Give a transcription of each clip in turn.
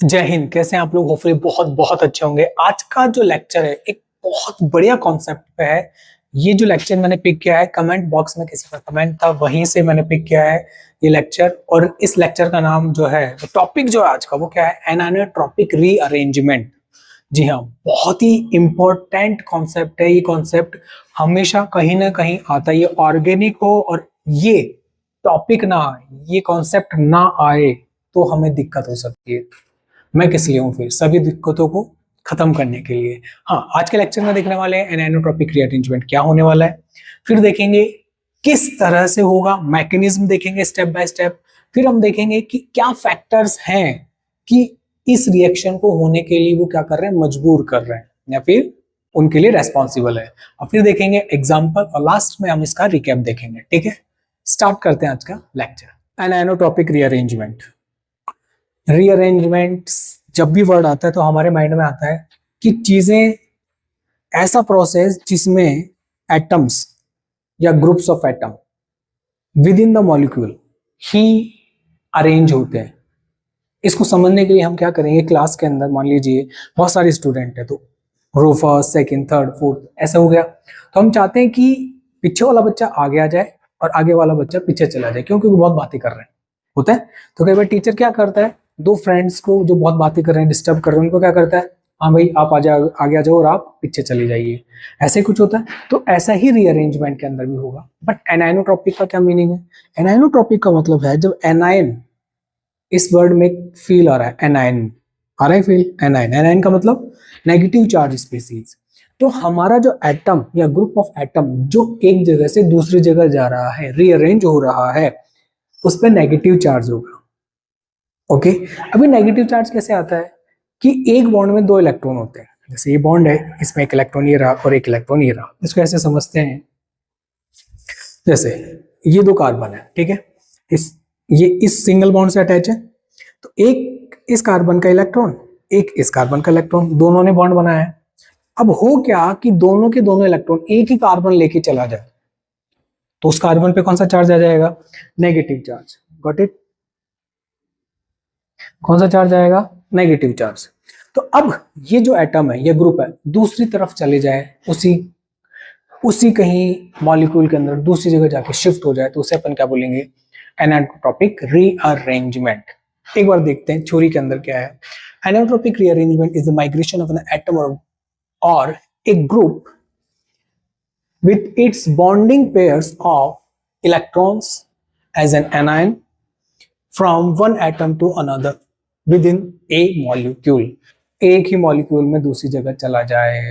जय हिंद। कैसे हैं आप लोग? होपफुली बहुत बहुत अच्छे होंगे। आज का जो लेक्चर है एक बहुत बढ़िया कॉन्सेप्ट पे है। ये जो लेक्चर मैंने पिक किया है, कमेंट बॉक्स में किसी का कमेंट था, वहीं से मैंने पिक किया है ये लेक्चर। और इस लेक्चर का नाम जो है, टॉपिक जो है आज का, वो क्या है? एनानोट्रॉपिक रीअरेंजमेंट। जी हाँ, बहुत ही इंपॉर्टेंट कॉन्सेप्ट है। ये कॉन्सेप्ट हमेशा कहीं ना कहीं आता है। ये ऑर्गेनिक हो और ये टॉपिक ना आए, ये कॉन्सेप्ट ना आए तो हमें दिक्कत हो सकती है। मैं किस लिए हूँ? फिर सभी दिक्कतों को खत्म करने के लिए। हाँ, आज के लेक्चर में देखने वाले हैं एनानोट्रॉपिक रीअरेंजमेंट क्या होने वाला है। फिर देखेंगे किस तरह से होगा, मैकेनिज्म देखेंगे स्टेप बाय स्टेप। फिर हम देखेंगे कि क्या फैक्टर्स हैं कि इस रिएक्शन को होने के लिए वो क्या कर रहे हैं, मजबूर कर रहे हैं या फिर उनके लिए रेस्पॉन्सिबल है। और फिर देखेंगे एग्जाम्पल और लास्ट में हम इसका रिकैप देखेंगे। ठीक है, स्टार्ट करते हैं आज का लेक्चर। एनानोट्रॉपिक रीअरेंजमेंट। रीअरेंजमेंट जब भी वर्ड आता है तो हमारे माइंड में आता है कि चीजें, ऐसा प्रोसेस जिसमें एटम्स या groups of atom with in the molecule he arrange होते हैं। इसको समझने के लिए हम क्या करेंगे, क्लास के अंदर मान लीजिए बहुत सारे स्टूडेंट है, तो row first second third fourth ऐसा हो गया, तो हम चाहते हैं कि पीछे वाला बच्चा आगे आ जाए और आगे वाला बच्चा पीछे चला जाए, क्योंकि वो बहुत बातें कर रहे हैं होता है। तो कई बार टीचर क्या करता है, दो फ्रेंड्स को जो बहुत बातें कर रहे हैं, डिस्टर्ब कर रहे हैं, उनको क्या करता है, हाँ भाई आप आ जाओ, आगे आ जाओ और आप पीछे चले जाइए, ऐसे कुछ होता है। तो ऐसा ही रीअरेंजमेंट के अंदर भी होगा। बट एनाइनोट्रॉपिक का क्या मीनिंग है? एनाइनोट्रॉपिक का मतलब है जब एनाइन, इस वर्ड में फील आ रहा है, एनाइन आ रहा है, फील एनाइन। एनाइन का मतलब नेगेटिव चार्ज स्पीसीज। तो हमारा जो एटम या ग्रुप ऑफ एटम जो एक जगह से दूसरी जगह जा रहा है, रीअरेंज हो रहा है, उस पर नेगेटिव चार्ज होगा। ओके, अभी नेगेटिव चार्ज कैसे आता है कि एक बॉन्ड में दो इलेक्ट्रॉन होते हैं। जैसे ये बॉन्ड है, इसमें एक इलेक्ट्रॉन ये रहा और एक इलेक्ट्रॉन ये रहा। इसको ऐसे समझते हैं, जैसे ये दो कार्बन है, ठीक है, ये इस सिंगल बॉन्ड से अटैच है, तो एक इस कार्बन का इलेक्ट्रॉन, एक इस कार्बन का इलेक्ट्रॉन, दोनों ने बॉन्ड बनाया है। अब हो क्या कि दोनों के दोनों इलेक्ट्रॉन एक ही कार्बन लेके चला जाए, तो उस कार्बन पे कौन सा चार्ज आ जाएगा? Negative charge. Got it? कौन सा चार्ज आएगा? Negative charge. तो अब ये जो एटम है, ये ग्रुप है, दूसरी तरफ चले जाए, उसी उसी कहीं मॉलिक्यूल के अंदर दूसरी जगह जाके शिफ्ट हो जाए, तो उसे अपन क्या बोलेंगे? Anionotropic rearrangement. एक बार देखते हैं थ्योरी के अंदर क्या है। Anionotropic rearrangement is the migration of an atom or a group with its bonding pairs of electrons as an anion from one atom to another within a molecule। एक ही molecule में दूसरी जगह चला जाए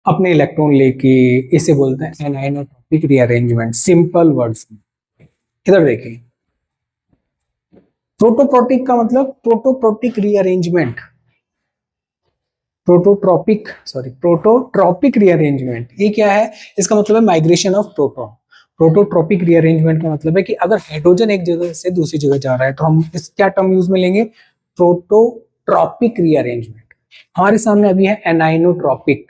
अपने इलेक्ट्रॉन लेके, इसे बोलते हैं एनाइनोट्रॉपिक रीअरेंजमेंट। सिंपल वर्ड्स में इधर देखिए, प्रोटोप्रोटिक का मतलब प्रोटोप्रोटिक रीअरेंजमेंट, प्रोटोट्रॉपिक रीअरेंजमेंट। ये क्या है? इसका मतलब है माइग्रेशन ऑफ प्रोटॉन। प्रोटोट्रॉपिक रीअरेंजमेंट का मतलब है कि अगर हाइड्रोजन एक जगह से दूसरी जगह जा रहा है, तो हम इस क्या टर्म यूज में लेंगे? Prototropic rearrangement. हमारे सामने अभी है anionotropic,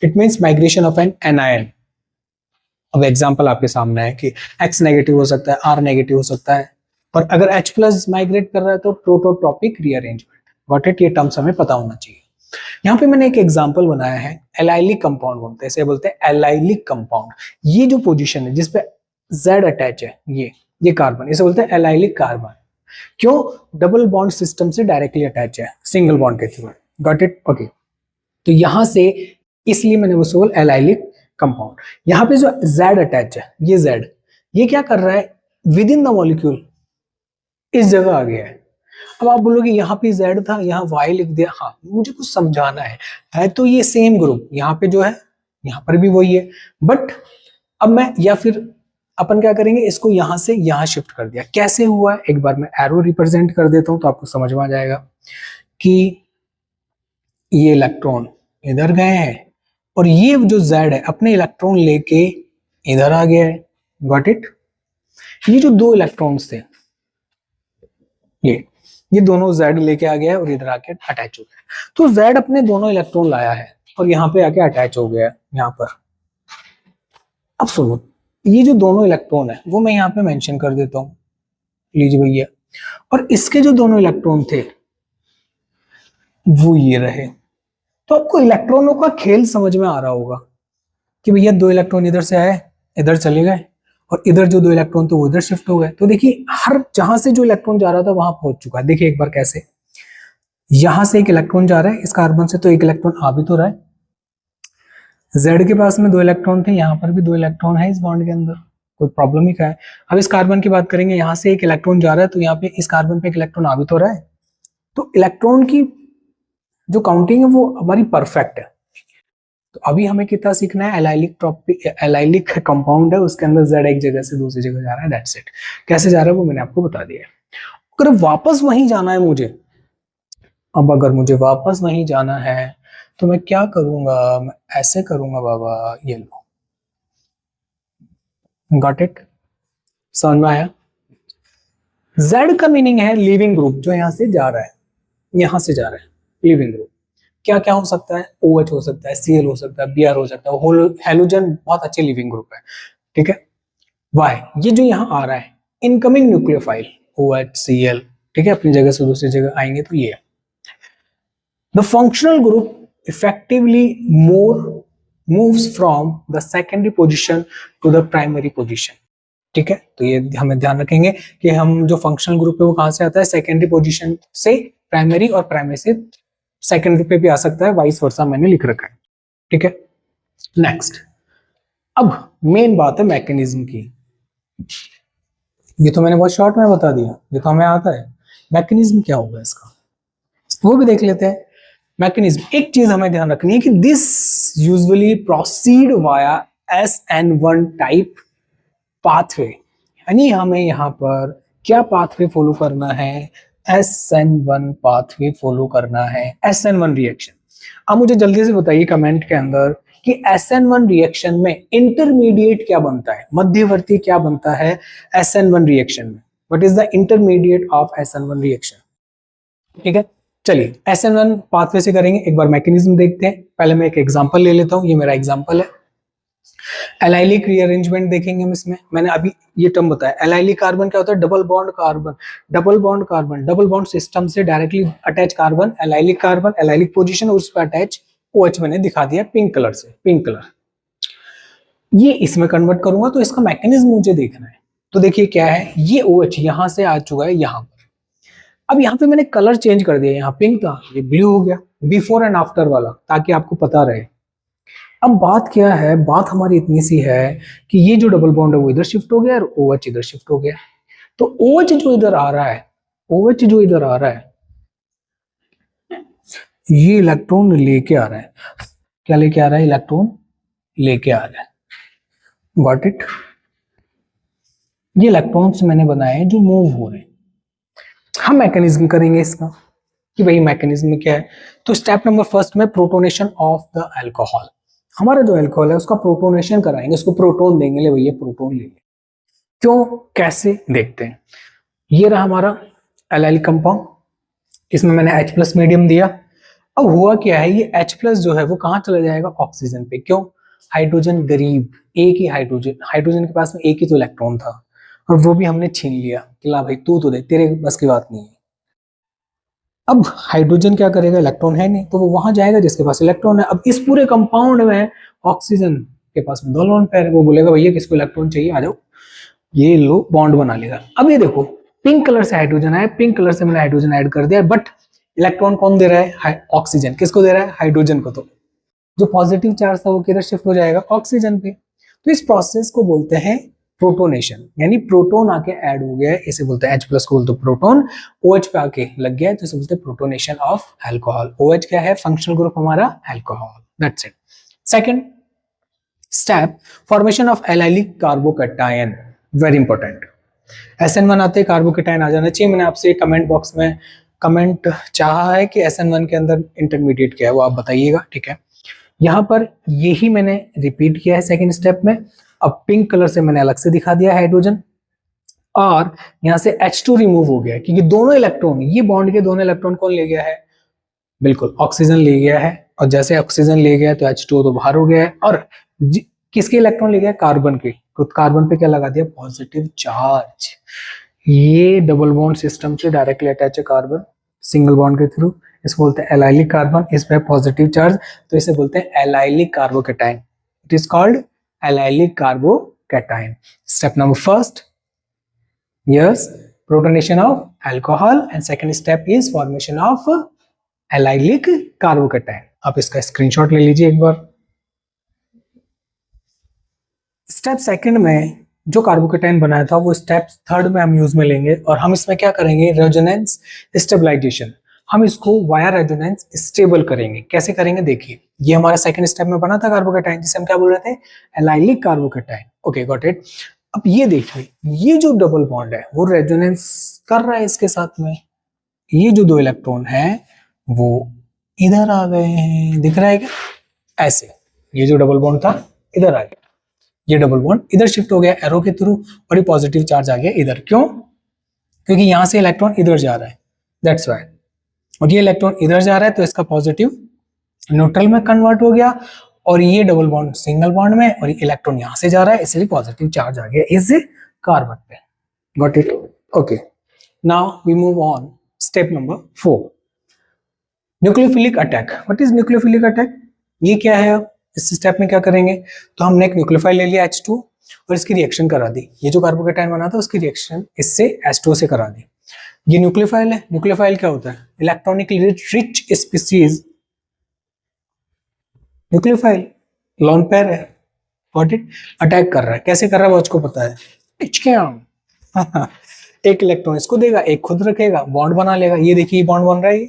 it means migration of an anion. अब एग्जांपल आपके सामने है कि X नेगेटिव हो सकता है, R नेगेटिव हो सकता है, पर अगर H प्लस माइग्रेट कर रहा है तो प्रोटोट्रॉपिक रीअरेंजमेंट। Got it? ये टर्म्स हमें पता होना चाहिए। यहाँ पे मैंने एक एग्जांपल बनाया है, एलाइलिक कंपाउंड बोलते हैं, इसे बोलते हैं एलाइलिक कंपाउंड। ये जो पोजीशन है जिसपे Z अटैच है, ये कार्बन, इसे बोलते हैं एलाइलिक कार्बन। क्यों? डबल बॉन्ड सिस्टम से डायरेक्टली अटैच है, सिंगल बॉन्ड के थ्रू। Got it? ओके, तो यहां से इसलिए मैंने वो बोला एलाइलिक कंपाउंड। यहाँ पे जो Z अटैच है, ये Z, ये क्या कर रहा है? विद इन द मॉलिक्यूल इस जगह आ गया है। अब आप बोलोगे यहाँ पे Z था, यहाँ Y लिख दिया। हाँ, मुझे कुछ समझाना है तो ये सेम ग्रुप यहाँ पे जो है, यहाँ पर भी वही है, बट अब मैं, या फिर अपन क्या करेंगे, इसको यहाँ से यहाँ शिफ्ट कर दिया। कैसे हुआ है? एक बार मैं एरो रिप्रेजेंट कर देता हूँ तो आपको समझ में आ जाएगा कि ये इलेक्ट्रॉन इधर गए हैं और ये जो Z है अपने इलेक्ट्रॉन लेके इधर आ गया है। Got it? ये जो दो इलेक्ट्रॉन्स थे, ये दोनों Z लेके आ गया है और इधर आके अटैच हो गया। तो Z अपने दोनों इलेक्ट्रॉन लाया है और यहाँ पे आके अटैच हो गया है यहाँ पर। अब सुनो, ये जो दोनों इलेक्ट्रॉन है वो मैं यहाँ पे मेंशन कर देता हूँ, लीजिए भैया। और इसके जो दोनों इलेक्ट्रॉन थे वो ये रहे। तो आपको इलेक्ट्रॉनों का खेल समझ में आ रहा होगा कि भैया 2 इलेक्ट्रॉन इधर से आए, इधर चले गए, और इधर जो 2 इलेक्ट्रॉन थे वो इधर शिफ्ट हो गए। तो देखिए हर जहां से जो इलेक्ट्रॉन जा रहा था वहां पहुंच चुका है। देखिए एक बार कैसे, यहां से एक इलेक्ट्रॉन जा रहा है इस कार्बन से, तो एक इलेक्ट्रॉन आ भी तो रहा है। जेड के पास में 2 इलेक्ट्रॉन थे, यहाँ पर भी 2 इलेक्ट्रॉन है इस बॉन्ड के अंदर, कोई प्रॉब्लम ही क्या है। अब इस कार्बन की बात करेंगे, यहाँ से एक इलेक्ट्रॉन जा रहा है तो यहाँ पे इस कार्बन पे एक इलेक्ट्रॉन आ भी तो रहा है। तो इलेक्ट्रॉन की जो काउंटिंग है वो हमारी परफेक्ट है। तो अभी हमें कितना सीखना है, एलाइलिक कंपाउंड है, उसके अंदर जेड एक जगह से दूसरी जगह जा रहा है, दैट्स इट। कैसे जा रहा है वो मैंने आपको बता दिया है। अगर वापस वहीं जाना है मुझे, अब अगर मुझे वापस वहीं जाना है तो मैं क्या करूंगा, मैं ऐसे करूंगा बाबा, ये लो, गॉट इट, समझ में आया। जेड का मीनिंग है लिविंग ग्रुप, जो यहां से जा रहा है, यहां से जा रहा है लिविंग ग्रुप। क्या क्या हो सकता है, OH हो सकता है, Cl हो सकता है, Br हो सकता है, हेलोजन बहुत अच्छे लिविंग ग्रुप है, ठीक है। वाई, ये जो यहाँ आ रहा है इनकमिंग न्यूक्लियोफाइल OH Cl, ठीक है, अपनी जगह से दूसरी जगह आएंगे तो ये the functional group effectively moves from the secondary position to the primary position, ठीक है। तो ये हमें ध्यान रखेंगे कि हम जो फंक्शनल ग्रुप है वो कहां से आता है, सेकेंडरी पोजिशन से प्राइमरी, और प्राइमरी से सेकेंडरी पे भी आ सकता है, वाइस वर्सा मैंने लिख रखा है, ठीक है। नेक्स्ट, अब मेन बात है मैकेनिज्म की। ये तो मैंने बहुत शॉर्ट में बता दिया, ये तो हमें आता है। मैकेनिज्म क्या होगा इसका वो भी देख लेते हैं। मैकेनिज्म, एक चीज हमें ध्यान रखनी है कि this usually proceed via SN1 type pathway, यानी हमें यहाँ पर क्या पाथवे फॉलो करना है, SN1 पाथवे फॉलो करना है, SN1 रिएक्शन। अब मुझे जल्दी से बताइए कमेंट के अंदर कि SN1 रिएक्शन में इंटरमीडिएट क्या बनता है, मध्यवर्ती क्या बनता है SN1 रिएक्शन में। What is the intermediate of SN1 reaction, ठीक है। चलिए SN1 पाथवे से करेंगे, एक बार मैकेनिज्म देखते हैं। पहले मैं एक एग्जांपल ले लेता हूं, ये मेरा एग्जांपल है। एलाइलिक रीअरेंजमेंट देखेंगे हम इसमें, मैंने अभी ये टर्म बताया। एलाइलिक कार्बन क्या होता है, double bond carbon, double bond carbon, double bond system से directly attach carbon, allylic carbon, allylic position, और उस पर अटैच OH मैंने दिखा दिया पिंक कलर से, पिंक कलर। ये इसमें कन्वर्ट करूंगा तो इसका मैकेनिज्म मुझे देखना है। तो देखिए क्या है, ये OH यहां से आ चुका है यहां पर। अब यहाँ पे मैंने कलर चेंज कर दिया, यहाँ पिंक था ये ब्लू हो गया, बिफोर एंड आफ्टर वाला, ताकि आपको पता रहे। अब बात क्या है, बात हमारी इतनी सी है कि ये जो डबल बॉन्ड है वो इधर शिफ्ट हो गया और OH इधर शिफ्ट हो गया। तो OH जो इधर आ रहा है, OH जो इधर आ रहा है, ये इलेक्ट्रॉन लेके आ रहा है। क्या लेके आ रहा है, इलेक्ट्रॉन लेके आ रहा है, गॉट इट। ये इलेक्ट्रॉन्स मैंने बनाए हैं जो मूव हो रहे हैं। हम मैकेनिज्म करेंगे इसका कि भाई मैकेनिज्म में क्या है। तो स्टेप नंबर फर्स्ट में प्रोटोनेशन ऑफ द अल्कोहल, हमारा जो अल्कोहल है उसका प्रोटोनेशन कराएंगे, उसको प्रोटोन देंगे, ले भैया प्रोटोन ले। क्यों, कैसे, देखते हैं। ये रहा हमारा एलाइलिक कंपाउंड, इसमें मैंने H+ मीडियम दिया। अब हुआ क्या है, ये H+ जो है वो कहां चला जाएगा, ऑक्सीजन पे। क्यों, हाइड्रोजन गरीब, एक ही हाइड्रोजन, हाइड्रोजन के पास में एक ही तो इलेक्ट्रॉन था, और वो भी हमने छीन लिया कि ला भाई तू तो दे, तेरे बस की बात नहीं है। अब हाइड्रोजन क्या करेगा, इलेक्ट्रॉन है नहीं, तो वो वहां जाएगा जिसके पास इलेक्ट्रॉन है। अब इस पूरे कंपाउंड में ऑक्सीजन के पास में 2 लोन पेयर है, वो बोलेगा भैया किसको इलेक्ट्रॉन चाहिए, आ जाओ, ये लो बॉन्ड बना लेगा। अब ये देखो पिंक कलर से हाइड्रोजन है, पिंक कलर से मैंने हाइड्रोजन ऐड कर दिया, बट इलेक्ट्रॉन कौन दे रहा है, ऑक्सीजन। किसको दे रहा है, हाइड्रोजन को। तो जो पॉजिटिव चार्ज था वो किधर शिफ्ट हो जाएगा, ऑक्सीजन पे। तो इस प्रोसेस को बोलते हैं प्रोटोनेशन, यानी प्रोटोन आके ऐड हो गया है, इसे बोलते हैं H+ को बोलते हैं प्रोटोन, OH पे आके लग गया है तो इसे बोलते हैं प्रोटोनेशन ऑफ अल्कोहल। OH क्या है, फंक्शनल ग्रुप हमारा alcohol, that's it. Second step, formation of allylic carbocation, very important. SN1 आते ही कार्बोकैटायन आ जाना चाहिए। मैंने आपसे कमेंट बॉक्स में कमेंट चाहा है कि SN1 के अंदर इंटरमीडिएट क्या है वो आप बताइएगा, ठीक है। यहाँ पर यही मैंने रिपीट किया है सेकंड स्टेप में। अब पिंक कलर से मैंने अलग से दिखा दिया हाइड्रोजन, और यहाँ से H2 रिमूव हो गया, क्योंकि दोनों इलेक्ट्रॉन, ये बॉन्ड के दोनों इलेक्ट्रॉन कौन ले गया है, बिल्कुल ऑक्सीजन ले गया है। और जैसे ऑक्सीजन ले गया तो H2 तो बाहर हो गया है, और किसके इलेक्ट्रॉन ले गया, कार्बन के। तो कार्बन पे क्या लगा दिया, पॉजिटिव चार्ज। ये डबल बॉन्ड सिस्टम से डायरेक्टली अटैच है कार्बन, सिंगल बॉन्ड के थ्रू, इसको बोलते हैं एलाइलिक कार्बन, इस पे पॉजिटिव चार्ज, तो इसे बोलते हैं allylic carbocation. It is called allylic carbocation. Step number first, yes, protonation of alcohol and second step is formation of allylic carbocation। आप इसका स्क्रीनशॉट ले लीजिए एक बार। स्टेप सेकंड में जो कार्बोकैटायन बनाया था वो स्टेप थर्ड में हम यूज में लेंगे, और हम इसमें क्या करेंगे, रेजोनेंस स्टेबलाइजेशन। हम इसको वाया रेजोनेंस स्टेबल करेंगे। कैसे करेंगे देखिए, ये हमारा सेकंड स्टेप में बना था कार्बोकैटायन, जिसे हम क्या बोल रहे थे, allylic carbocation. Okay, got it. अब ये देखिए, ये जो डबल बॉन्ड है वो रेजोनेंस कर रहा है इसके साथ में। ये जो 2 इलेक्ट्रॉन है वो इधर आ गए हैं, दिख रहा है क्या, ऐसे। ये जो डबल बॉन्ड था इधर आ गया, ये डबल बॉन्ड इधर शिफ्ट हो गया एरो के थ्रू, और ये पॉजिटिव चार्ज आ गया इधर। क्यों? क्योंकि यहां से इलेक्ट्रॉन इधर जा रहा है, दैट्स व्हाई। और ये इलेक्ट्रॉन इधर जा रहा है तो इसका पॉजिटिव न्यूट्रल में कन्वर्ट हो गया, और ये डबल बॉन्ड सिंगल बॉन्ड में, और ये इलेक्ट्रॉन यहां से जा रहा है, इसलिए पॉजिटिव चार्ज आ गया इस कार्बन पे। Got it? Okay, now we move on step number 4, nucleophilic attack. What is nucleophilic attack? ये क्या है? अब इस स्टेप में क्या करेंगे, तो हमने एक न्यूक्लियोफाइल ले लिया H2 और इसकी रिएक्शन करा दी। ये जो कार्बोकैटायन बना था उसकी रिएक्शन इससे H2 से करा दी। ये न्यूक्लियोफाइल है। न्यूक्लियोफाइल क्या होता है? Electronically rich species. Nucleophile lone pair है। Got it? अटैक कर रहा है। कैसे कर रहा है वो उसको पता है। एक इलेक्ट्रॉन इसको देगा, एक खुद रखेगा, बॉन्ड बना लेगा। ये देखिए बॉन्ड बन रहा है।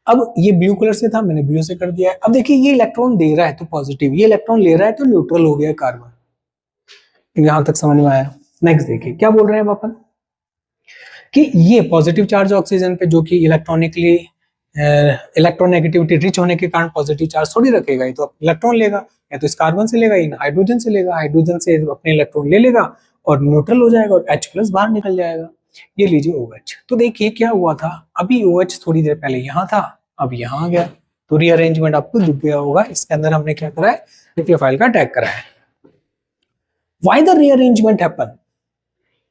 अब ये ब्लू कलर से था, मैंने ब्लू से कर दिया है। अब देखिए ये इलेक्ट्रॉन दे रहा है तो पॉजिटिव, ये इलेक्ट्रॉन ले रहा है तो न्यूट्रल हो गया कार्बन। यहां तक समझ में आया? नेक्स्ट देखिए क्या बोल रहे हैं अपन, कि ये पॉजिटिव चार्ज ऑक्सीजन पे, जो कि इलेक्ट्रॉनिकली इलेक्ट्रोनेगेटिविटी रिच होने के कारण पॉजिटिव चार्ज थोड़ी रखेगा, ये तो इलेक्ट्रॉन लेगा, या तो इस कार्बन से लेगा, या हाइड्रोजन से लेगा। हाइड्रोजन से अपने इलेक्ट्रॉन ले लेगा और न्यूट्रल हो जाएगा, और H+ बाहर निकल जाएगा। ये लीजिए OH। तो देखिए क्या हुआ था, अभी OH थोड़ी देर पहले यहाँ था, अब यहाँ आ गया, तो रीअरेंजमेंट आपको दिख गया होगा। इसके अंदर हमने क्या करा है, न्यूक्लियोफाइल का अटैक करा है। Why the rearrangement happen?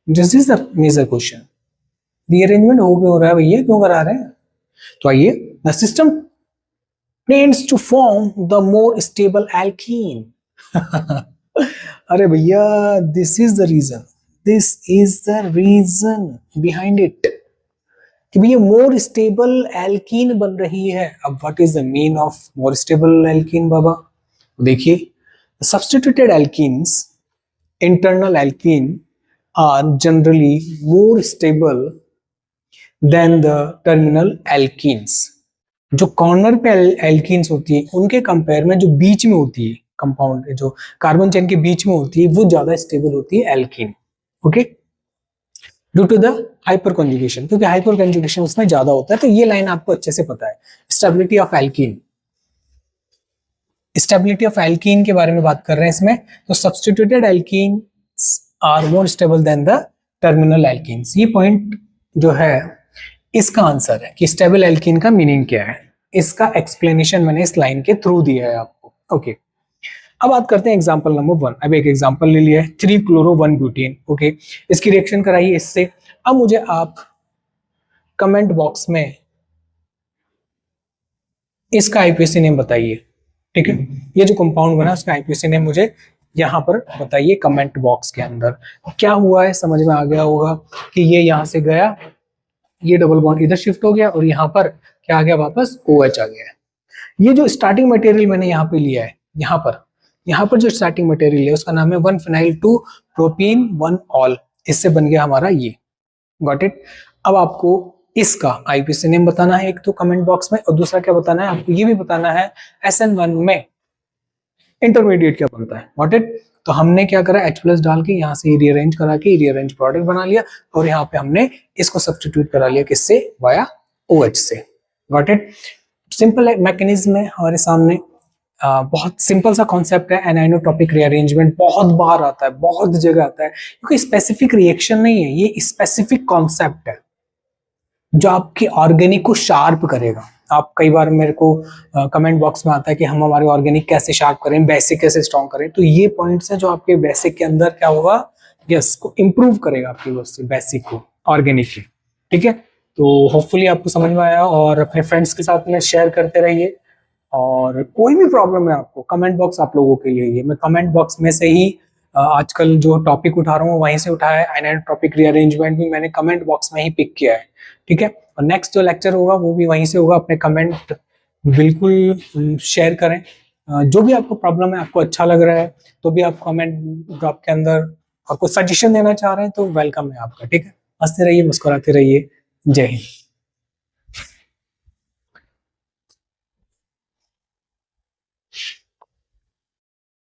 This is the major question. Rearrangement हो रहा है भैया, क्यों करा रहे हैं? तो आइए, the system tends to form the more stable alkene. अरे भैया, this is the reason, this is the reason behind it, कि भैया मोर स्टेबल एल्कीन बन रही है। अब what is the mean of more stable alkene बाबा? देखिए, substituted alkenes, internal alkene are generally more stable than the terminal alkenes. जो corner पे एल्कीन्स होती है उनके कंपेयर में जो बीच में होती है, कंपाउंड जो कार्बन चेन के बीच में होती है, वो ज्यादा स्टेबल होती है alkene. Okay, due to the hyperconjugation, क्योंकि हाइपर कॉन्जुगेशन उसमें ज्यादा होता है। तो ये लाइन आपको अच्छे से पता है। Stability of alkene, stability of alkene के बारे में बात कर रहे हैं इसमें। तो substituted alkenes are more stable than the terminal alkenes. ये पॉइंट जो है इसका आंसर है कि स्टेबल एल्कीन का मीनिंग क्या है। इसका एक्सप्लेनेशन मैंने इस लाइन के थ्रू दिया है आपको। ओके, अब बात करते हैं एग्जांपल नंबर 1। अब एक एग्जांपल ले लिया है 3-chloro-1-butene। ओके, इसकी रिएक्शन कराइए इससे। अब मुझे आप कमेंट बॉक्स में इसका आईपीएसी नेम बताइए। ठीक है, ये जो कंपाउंड बना उसका आईपीएसी नेम मुझे यहाँ पर बताइए कमेंट बॉक्स के अंदर। क्या हुआ है समझ में आ गया होगा कि ये यहाँ से गया, ये डबल बॉन्ड इधर शिफ्ट हो गया, और यहाँ पर क्या आ गया, वापस OH आ गया है। ये जो स्टार्टिंग मटेरियल मैंने यहाँ पे लिया है, यहाँ पर जो स्टार्टिंग मटेरियल है उसका नाम है 1-phenyl-2-propene-1-ol। इससे बन गया हमारा ये। Got it? अब आपको इसका आईपीसी नेम बताना है एक तो कमेंट बॉक्स में, और दूसरा क्या बताना है आपको, ये भी बताना है SN1 में इंटरमीडिएट क्या बनता है। Got it? तो हमने क्या करा, H+ डाल के यहाँ से रीअरेंज करा के रीअरेंज प्रोडक्ट बना लिया, और यहाँ पे हमने इसको सब्स्टिट्यूट करा लिया किससे, वाया OH से। Got it? सिंपल मैकेनिज्म है हमारे सामने। बहुत सिंपल सा कॉन्सेप्ट है। एनाइनोट्रॉपिक रीअरेंजमेंट बहुत बार आता है, बहुत जगह आता है, क्योंकि स्पेसिफिक रिएक्शन नहीं है, ये स्पेसिफिक कॉन्सेप्ट है जो आपके ऑर्गेनिक को शार्प करेगा। आप कई बार मेरे को कमेंट बॉक्स में आता है कि हम हमारे ऑर्गेनिक कैसे शार्प करें, बेसिक कैसे स्ट्रॉन्ग करें। तो ये पॉइंट्स हैं जो आपके बेसिक के अंदर क्या होगा, यस, को इम्प्रूव करेगा आपकी बेसिक को, ऑर्गेनिक की। ठीक है, तो होपफुली आपको समझ में आया, और अपने फ्रेंड्स के साथ में शेयर करते रहिए। और कोई भी प्रॉब्लम है आपको, कमेंट बॉक्स आप लोगों के लिए, ये मैं कमेंट बॉक्स में से ही आजकल जो टॉपिक उठा रहा हूँ वहीं से उठाया है। एनाटॉपिक रीअरेंजमेंट भी मैंने कमेंट बॉक्स में ही पिक किया है, ठीक है। और नेक्स्ट जो लेक्चर होगा वो भी वहीं से होगा। अपने कमेंट बिल्कुल शेयर करें। जो भी आपको प्रॉब्लम है, आपको अच्छा लग रहा है तो भी आप कमेंट ड्रॉप के अंदर, और कोई सजेशन देना चाह रहे हैं तो वेलकम है आपका, ठीक है। हंसते रहिए, मुस्कुराते रहिए। जय हिंद।